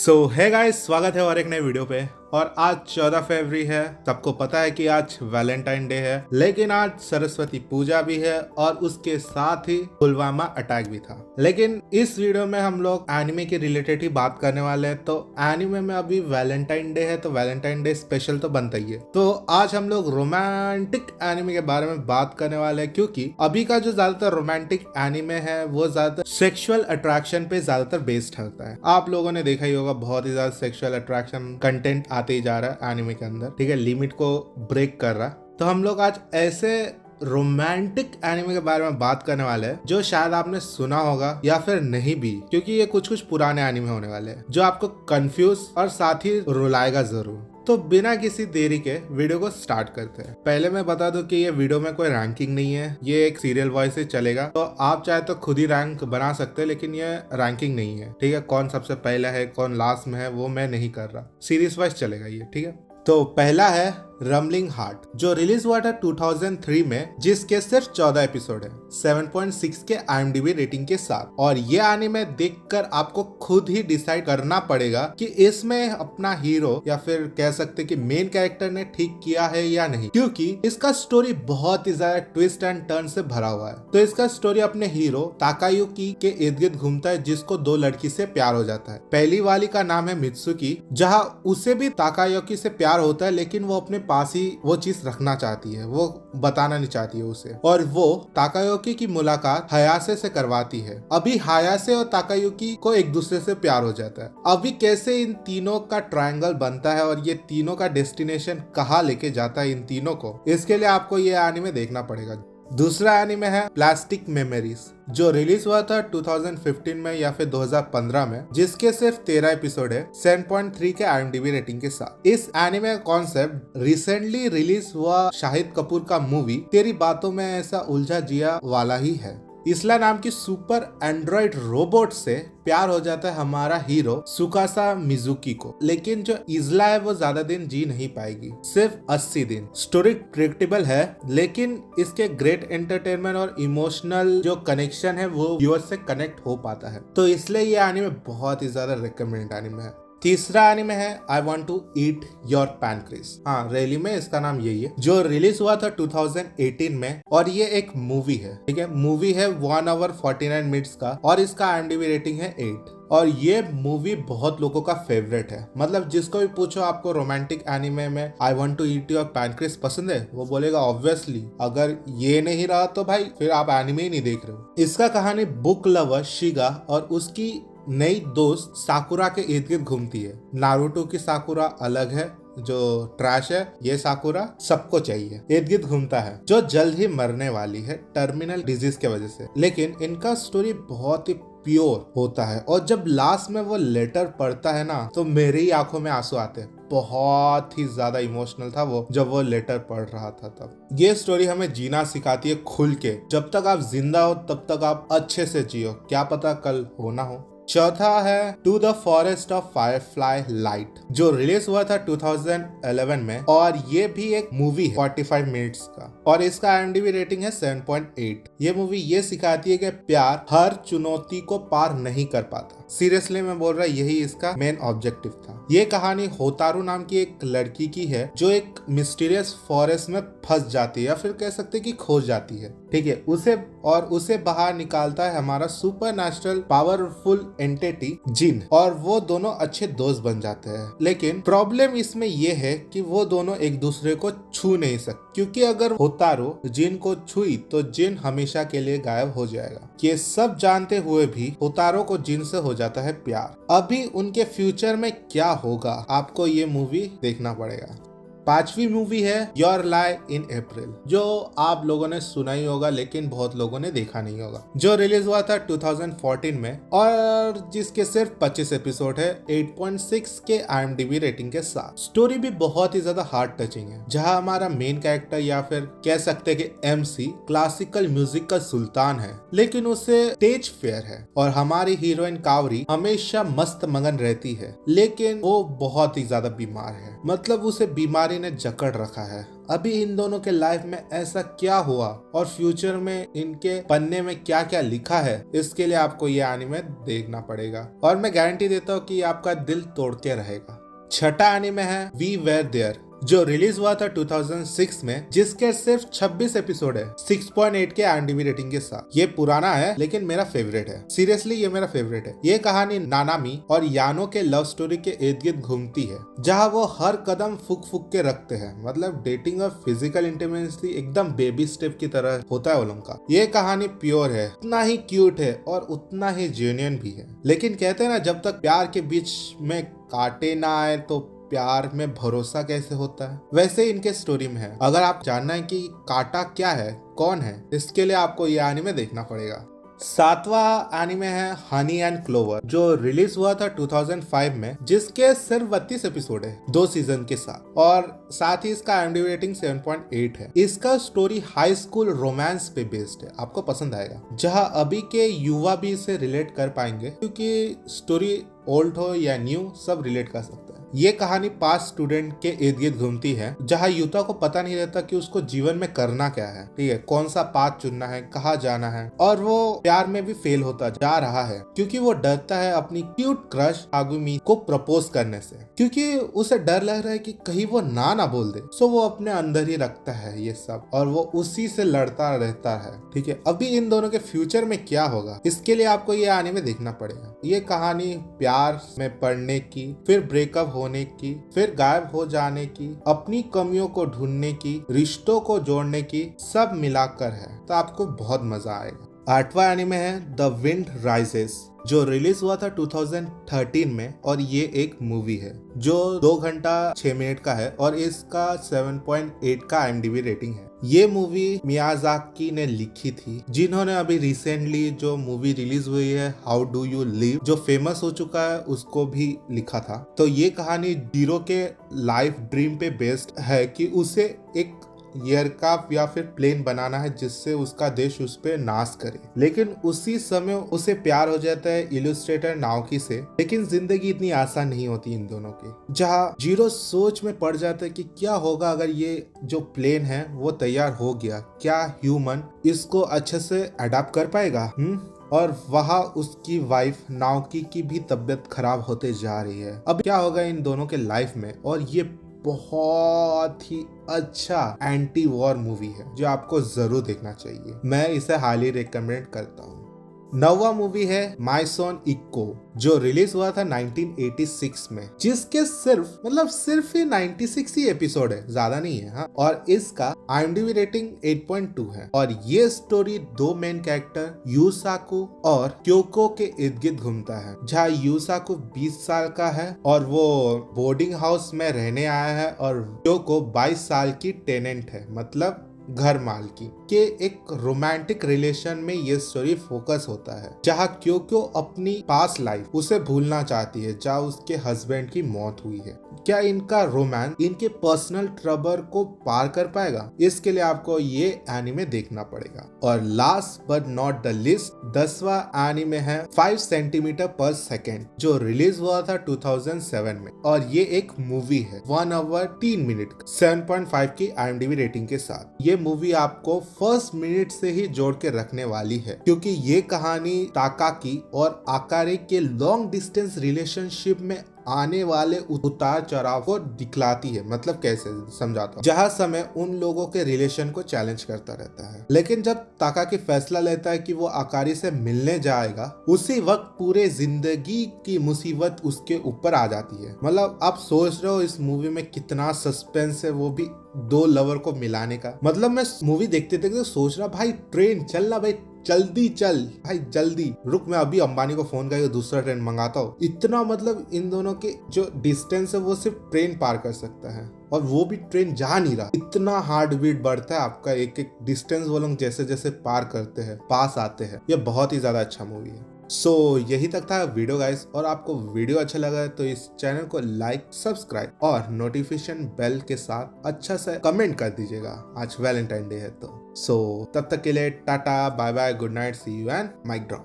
सो है गाइस, स्वागत है और एक नए वीडियो पे। और आज 14 फरवरी है। सबको पता है कि आज वैलेंटाइन डे है, लेकिन आज सरस्वती पूजा भी है और उसके साथ ही पुलवामा अटैक भी था। लेकिन इस वीडियो में हम लोग एनिमे के रिलेटेड ही बात करने वाले हैं। तो एनिमे में अभी वैलेंटाइन डे है, तो वैलेंटाइन डे स्पेशल तो बनता ही है। तो आज हम लोग रोमांटिक एनिमे के बारे में बात करने वाले हैं, क्योंकि अभी का जो ज्यादातर रोमांटिक एनिमे है वो ज्यादातर सेक्सुअल अट्रैक्शन पे ज्यादातर बेस्ड होता है। आप लोगों ने देखा ही होगा, बहुत ही ज्यादा सेक्सुअल अट्रैक्शन कंटेंट आते ही जा रहा है एनिमे के अंदर, ठीक है, लिमिट को ब्रेक कर रहा। तो हम लोग आज ऐसे रोमांटिक एनिमे के बारे में बात करने वाले हैं जो शायद आपने सुना होगा या फिर नहीं भी, क्योंकि ये कुछ कुछ पुराने एनिमे होने वाले हैं जो आपको कंफ्यूज और साथ ही रुलाएगा जरूर। तो बिना किसी देरी के वीडियो को स्टार्ट करते हैं। पहले मैं बता दूं कि ये वीडियो में कोई रैंकिंग नहीं है, ये एक सीरियल वॉइस से चलेगा। तो आप चाहे तो खुद ही रैंक बना सकते हैं, लेकिन ये रैंकिंग नहीं है, ठीक है। कौन सबसे पहला है कौन लास्ट में है वो मैं नहीं कर रहा, सीरीज वाइज चलेगा ये, ठीक है। तो पहला है रमलिंग हार्ट, जो रिलीज हुआ था 2003 में, जिसके सिर्फ 14 एपिसोड है, 7.6 के IMDb रेटिंग के साथ। और ये एनीमे देखकर आपको खुद ही डिसाइड करना पड़ेगा कि इसमें अपना हीरो या फिर कह सकते कि मेन कैरेक्टर ने ठीक किया है या नहीं, क्योंकि इसका स्टोरी बहुत ही ज्यादा ट्विस्ट एंड टर्न से भरा हुआ है। तो इसका स्टोरी अपने हीरो ताकायुकी के इर्द गिर्द घूमता है, जिसको दो लड़की से प्यार हो जाता है। पहली वाली का नाम है मित्सुकी, जहाँ उसे भी ताकायुकी से प्यार होता है, लेकिन वो अपने पास ही वो चीज रखना चाहती है, वो बताना नहीं चाहती है उसे। और वो ताकायुकी की मुलाकात हायासे से करवाती है। अभी हायासे और ताकायुकी को एक दूसरे से प्यार हो जाता है। अभी कैसे इन तीनों का ट्रायंगल बनता है और ये तीनों का डेस्टिनेशन कहाँ लेके जाता है इन तीनों को, इसके लिए आपको ये एनीमे देखना पड़ेगा। दूसरा एनीमे है प्लास्टिक मेमोरीज, जो रिलीज हुआ था 2015 में या फिर 2015 में, जिसके सिर्फ 13 एपिसोड है, 7.3 के IMDb रेटिंग के साथ। इस एनीमे का कॉन्सेप्ट रिसेंटली रिलीज हुआ शाहिद कपूर का मूवी तेरी बातों में ऐसा उलझा जिया वाला ही है। इसला नाम की सुपर एंड्रॉइड रोबोट से प्यार हो जाता है हमारा हीरो सुकासा मिजुकी को, लेकिन जो इजला है वो ज्यादा दिन जी नहीं पाएगी, सिर्फ 80 दिन। स्टोरी प्रेडिक्टेबल है, लेकिन इसके ग्रेट एंटरटेनमेंट और इमोशनल जो कनेक्शन है वो व्यूअर से कनेक्ट हो पाता है। तो इसलिए ये एनीमे बहुत ही ज्यादा रिकमेंडेड एनीमे है। तीसरा एनीमे है I want to eat your pancreas. हाँ, रैली में इसका नाम यही है, जो रिलीज हुआ था 2018 में। और ये एक मूवी है, ठीक है। मूवी है 1 hour 49 मिनट्स का और इसका IMDb रेटिंग है 8। और ये मूवी बहुत लोगों का फेवरेट है। मतलब जिसको भी पूछो आपको रोमांटिक एनीमे में I want to eat your pancreas पसंद है, वो बोलेगा ऑब्वियसली। अगर ये नहीं रहा तो भाई फिर आप एनीमे ही नहीं देख रहे हो। इसका कहानी बुक लवर शिगा और उसकी नई दोस्त साकुरा के इर्द गिर्द घूमती है। नारुतो की साकुरा अलग है जो ट्रैश है, ये साकुरा सबको चाहिए, इर्द गिर्द घूमता है, जो जल्द ही मरने वाली है टर्मिनल डिजीज के वजह से। लेकिन इनका स्टोरी बहुत ही प्योर होता है, और जब लास्ट में वो लेटर पढ़ता है ना, तो मेरी ही आंखों में आंसू आते हैं। बहुत ही ज्यादा इमोशनल था वो जब वो लेटर पढ़ रहा था तब। ये स्टोरी हमें जीना सिखाती है खुल के। जब तक आप जिंदा हो तब तक आप अच्छे से जियो, क्या पता कल हो ना हो। चौथा है to the forest of firefly light, जो रिलीज हुआ था 2011 में, और ये भी एक मूवी है 45 मिनट्स का, और इसका IMDb रेटिंग है 7.8। ये मूवी ये सिखाती है कि प्यार हर चुनौती को पार नहीं कर पाता। सीरियसली मैं बोल रहा, यही इसका मेन ऑब्जेक्टिव था। ये कहानी होतारू नाम की एक लड़की की है, जो एक मिस्टीरियस फॉरेस्ट में फंस जाती है, या फिर कह सकते कि खो जाती है, ठीक है। उसे बाहर निकालता है हमारा सुपर नेचुरल पावरफुल एंटिटी जिन, और वो दोनों अच्छे दोस्त बन जाते हैं। लेकिन प्रॉब्लम इसमें ये है कि वो दोनों एक दूसरे को छू नहीं सकते, क्योंकि अगर होतारू जिन को छुई तो जिन हमेशा के लिए गायब हो जाएगा। ये सब जानते हुए भी होतारू को जिन से हो जाता है प्यार। अभी उनके फ्यूचर में क्या होगा, आपको ये मूवी देखना पड़ेगा। पांचवी मूवी है योर लाई इन अप्रैल, जो आप लोगों ने सुना ही होगा लेकिन बहुत लोगों ने देखा नहीं होगा, जो रिलीज हुआ था 2014 में, और जिसके सिर्फ 25 एपिसोड है, 8.6 के IMDb रेटिंग के साथ। स्टोरी भी बहुत ही ज्यादा हार्ट टचिंग है, जहां हमारा मेन कैरेक्टर या फिर कह सकते हैं कि MC क्लासिकल म्यूजिक का सुल्तान है, लेकिन उसे स्टेज फेयर है। और हमारी हीरोइन कावरी हमेशा मस्त मगन रहती है, लेकिन वो बहुत ही ज्यादा बीमार है। मतलब उसे बीमारी ने जकड़ रखा है। अभी इन दोनों के लाइफ में ऐसा क्या हुआ और फ्यूचर में इनके पन्ने में क्या क्या लिखा है, इसके लिए आपको ये एनीमे देखना पड़ेगा और मैं गारंटी देता हूँ कि आपका दिल तोड़ के रहेगा। छठा एनीमे है वी वेर देयर, जो रिलीज हुआ था 2006 में, जिसके सिर्फ 26 एपिसोड है 6.8 के IMDb रेटिंग के साथ। ये पुराना है लेकिन मेरा फेवरेट है, सीरियसली ये मेरा फेवरेट है। ये कहानी नानामी और यानो के लव स्टोरी के इर्द गिर्द घूमती है, जहाँ वो हर कदम फूक फूक के रखते हैं। मतलब डेटिंग और फिजिकल इंटीमेसी एकदम बेबी स्टेप की तरह होता है वो लोगों का। ये कहानी प्योर है, उतना ही क्यूट है और उतना ही जेन्युइन भी है। लेकिन कहते हैं ना, जब तक प्यार के बीच में कांटे ना आए तो प्यार में भरोसा कैसे होता है, वैसे इनके स्टोरी में है। अगर आप जानना है कि कांटा क्या है, कौन है, इसके लिए आपको ये एनीमे देखना पड़ेगा। सातवां एनीमे है हनी एंड क्लोवर, जो रिलीज हुआ था 2005 में, जिसके सिर्फ 32 एपिसोड है 2 सीजन के साथ, और साथ ही इसका IMDb रेटिंग 7.8 है। इसका स्टोरी हाई स्कूल रोमांस पे बेस्ड है, आपको पसंद आएगा, जहां अभी के युवा भी इसे रिलेट कर पाएंगे, क्योंकि स्टोरी ओल्ड हो या न्यू, सब रिलेट कर सकते हैं। ये कहानी 5 स्टूडेंट के इर्द गिर्द घूमती है, जहाँ युता को पता नहीं रहता कि उसको जीवन में करना क्या है, ठीक है, कौन सा पाथ चुनना है, कहाँ जाना है, और वो प्यार में भी फेल होता जा रहा है क्योंकि वो डरता है अपनी क्यूट क्रश आगुमी को प्रपोज करने से, क्योंकि उसे डर लग रहा है कि कहीं वो ना बोल दे। सो वो अपने अंदर ही रखता है ये सब और वो उसी से लड़ता रहता है, ठीक है। अभी इन दोनों के फ्यूचर में क्या होगा, इसके लिए आपको ये एनीमे देखना पड़ेगा। ये कहानी प्यार में पड़ने की, फिर ब्रेकअप होने की, फिर गायब हो जाने की, अपनी कमियों को ढूंढने की, रिश्तों को जोड़ने की, सब मिलाकर है, तो आपको बहुत मजा आएगा। आठवां एनीमे है द विंड राइजेस, जो रिलीज हुआ था 2013 में, और ये एक मूवी है जो 2 घंटा 6 मिनट का है और इसका 7.8 का IMDb रेटिंग है। ये मूवी मियाजाकी ने लिखी थी, जिन्होंने अभी रिसेंटली जो मूवी रिलीज हुई है हाउ डू यू लिव, जो फेमस हो चुका है, उसको भी लिखा था। तो ये कहानी जीरो के लाइफ ड्रीम पे बेस्ड है कि उसे एक एयरक्राफ्ट या फिर प्लेन बनाना है जिससे उसका देश उस पे नाश करे, लेकिन उसी समय उसे प्यार हो जाता है इलस्ट्रेटर नाओकी से। लेकिन जिंदगी इतनी आसान नहीं होती इन दोनों की, जहाँ जीरो सोच में पड़ जाता है कि क्या होगा अगर ये जो प्लेन है वो तैयार हो गया, क्या ह्यूमन इसको अच्छे से अडाप्ट कर पाएगा। और वहाँ उसकी वाइफ नाओकी की भी तबीयत खराब होते जा रही है। अब क्या होगा इन दोनों के लाइफ में, और ये बहुत ही अच्छा एंटी वॉर मूवी है जो आपको जरूर देखना चाहिए। मैं इसे हाईली रिकमेंड करता हूँ। 9वां मूवी है माय सोन इक्को, जो रिलीज हुआ था 1986 में, जिसके सिर्फ ही 96 ही एपिसोड है, ज्यादा नहीं है। हाँ, और इसका IMDb रेटिंग 8.2 है। और ये स्टोरी 2 मेन कैरेक्टर यूसाकु और क्योको के इर्द गिर्द घूमता है, जहाँ यूसाकु 20 साल का है और वो बोर्डिंग हाउस में रहने आया है, और क्योको 22 साल की टेनेंट है, मतलब घर मालकी के। एक रोमांटिक रिलेशन में ये स्टोरी फोकस होता है, जहाँ क्यों अपनी पास्ट लाइफ उसे भूलना चाहती है, जहाँ उसके हस्बैंड की मौत हुई है। क्या इनका रोमांस इनके पर्सनल ट्रबल को पार कर पाएगा, इसके लिए आपको ये एनीमे देखना पड़ेगा। और last but not the list, 10वां एनीमे है 5 सेंटीमीटर पर सेकेंड, जो रिलीज हुआ था 2007 में, और ये एक मूवी है 1 आवर 3 मिनट 7.5 की IMDb रेटिंग के साथ। ये मूवी आपको फर्स्ट मिनट से ही जोड़ के रखने वाली है, क्योंकि ये कहानी ताकाकी और आकारे के लॉन्ग डिस्टेंस रिलेशनशिप में आने वाले उतार चढ़ाव को दिखलाती है। मतलब कैसे समझाता हूँ, जहाँ समय उन लोगों के रिलेशन को चैलेंज करता रहता है, लेकिन जब ताकाकी फैसला लेता है कि वो आकारी से मिलने जाएगा, उसी वक्त पूरे जिंदगी की मुसीबत उसके ऊपर आ जाती है। मतलब आप सोच रहे हो इस मूवी में कितना सस्पेंस है, वो भी 2 लवर को मिलाने का। मतलब मैं मूवी देखते देखते सोच रहा, भाई ट्रेन चलना, भाई जल्दी चल भाई, जल्दी रुक, मैं अभी अंबानी को फोन करके दूसरा ट्रेन मंगाता हूँ। इतना मतलब इन दोनों के जो डिस्टेंस है वो सिर्फ ट्रेन पार कर सकता है, और वो भी ट्रेन जा नहीं रहा। इतना हार्ट बीट बढ़ता है आपका एक एक डिस्टेंस वो लोग जैसे जैसे पार करते हैं, पास आते हैं। ये बहुत ही ज्यादा अच्छा मूवी है। यही तक था वीडियो गाइस, और आपको वीडियो अच्छा लगा है तो इस चैनल को लाइक, सब्सक्राइब और नोटिफिकेशन बेल के साथ अच्छा सा कमेंट कर दीजिएगा। आज वैलेंटाइन डे है तो तब तक के लिए tata, bye bye, good night, see you and mic drop.